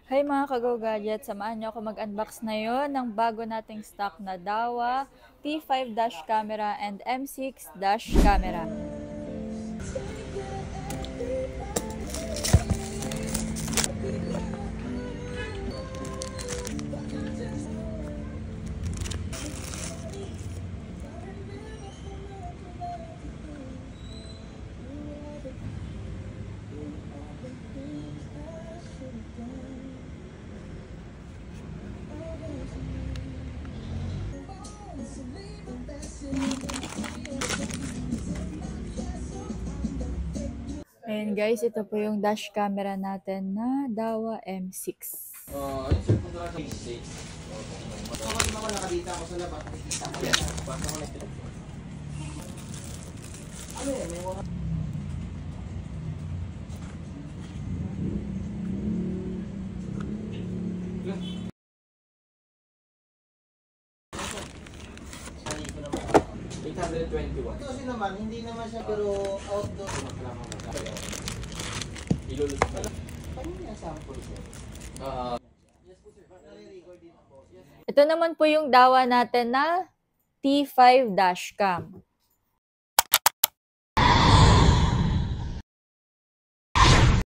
Hi mga Kagaw Gadget, samahan niyo ako mag-unbox ngayon ng bago nating stock na Dahua T5 dash camera and M6 dash camera. Ayan guys, ito po yung dash camera natin na Dahua M6. Insert mo na sa stage. Kapag naman nakadita ako sa labas, nakikita ko yan. Basta ko lang. Ano yan? May mga... Sali ko naman. 821. Ito kasi naman, hindi naman siya pero outdoor. Ilulus pa lang. Paano yung sample siya? Yes po sir. Nare-record din ako. Ito naman po yung Dahua natin na T5 dash cam.